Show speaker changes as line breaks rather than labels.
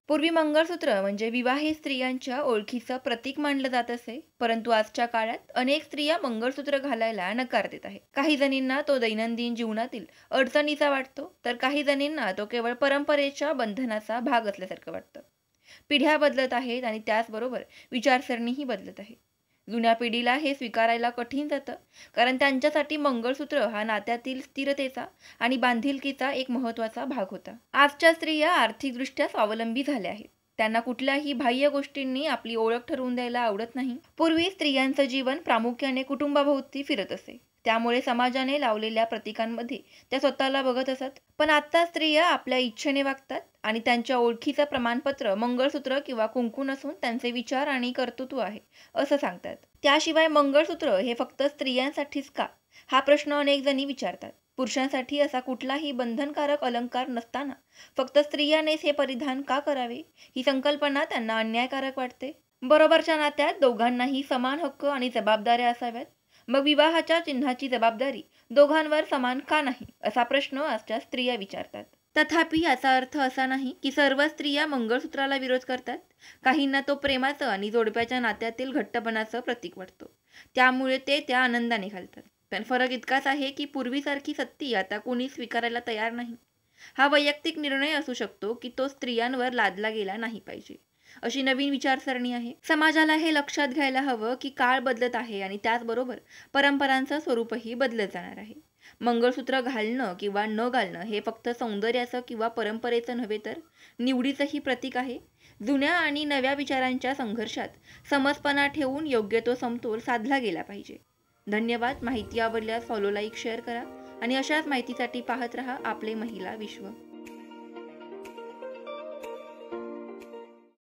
पूर्वी मंगळसूत्र म्हणजे विवाहित स्त्रियांच्या ओळखीचं प्रतीक मानलं जात असे, परंतु आजच्या काळात अनेक स्त्रिया मंगळसूत्र घालायला नकार देत आहेत. काही जणींना तो दैनंदिन जीवनातील अडचणीचा वाटतो, तर काही जणींना तो केवळ परंपरेच्या बंधनाचा भाग असल्यासारखं वाटतं. पिढ्या बदलत आहेत आणि त्याचबरोबर विचारसरणीही बदलत आहे. जुन्या पिढीला हे स्वीकारायला कठीण जातं, कारण त्यांच्यासाठी मंगळसूत्र हा नात्यातील स्थिरतेचा आणि बांधिलकीचा एक महत्त्वाचा भाग होता. आजच्या स्त्रिया आर्थिकदृष्ट्या स्वावलंबी झाल्या आहेत. त्यांना कुठल्याही बाह्य गोष्टींनी आपली ओळख ठरवून द्यायला आवडत नाही. पूर्वी स्त्रियांचं जीवन प्रामुख्याने कुटुंबाभोवती फिरत असे. त्यामुळे समाजाने लावलेल्या प्रतीकांमध्ये त्या स्वतःला बघत असत. पण आता स्त्रिया आपल्या इच्छेने वागतात आणि त्यांच्या ओळखीचं प्रमाणपत्र मंगळसूत्र किंवा कुंकू नसून त्यांचे विचार आणि कर्तृत्व आहे, असं सांगतात. त्याशिवाय मंगळसूत्र हे फक्त स्त्रियांसाठीच का? हा प्रश्न अनेक जणी विचारतात. पुरुषांसाठी असा कुठलाही बंधनकारक अलंकार नसताना फक्त स्त्रियानेच हे परिधान का करावे? ही संकल्पना त्यांना अन्यायकारक वाटते. बरोबरच्या नात्यात दोघांनाही समान हक्क आणि जबाबदाऱ्या असाव्यात. मग विवाहाच्या चिन्हाची जबाबदारी दोघांवर समान का नाही? असा प्रश्न आजच्या स्त्रिया विचारतात. तथापि याचा अर्थ असा नाही की सर्व स्त्रिया मंगळसूत्राला विरोध करतात. काहींना तो प्रेमाचं आणि जोडप्याच्या नात्यातील घट्टपणाचं प्रतीक वाटतो. त्यामुळे ते त्या आनंदाने घालतात. पण फरक इतकाच आहे की पूर्वीसारखी सत्ती आता कोणी स्वीकारायला तयार नाही. हा वैयक्तिक निर्णय असू शकतो की तो स्त्रियांवर लादला गेला नाही पाहिजे, अशी नवीन विचारसरणी आहे. समाजाला हे लक्षात घ्यायला हवं की काळ बदलत आहे आणि त्याचबरोबर परंपरांचं स्वरूपही बदलत जाणार आहे. मंगळसूत्र घालणं किंवा न घालणं हे फक्त सौंदर्याचं किंवा परंपरेचं नव्हे, तर निवडीचंही प्रतीक आहे. जुन्या आणि नव्या विचारांच्या संघर्षात समजपणा ठेवून योग्य तो समतोल साधला गेला पाहिजे. धन्यवाद. माहिती आवडल्यास फॉलो, लाईक, शेअर करा आणि अशाच माहितीसाठी पाहत रहा आपले महिला विश्व.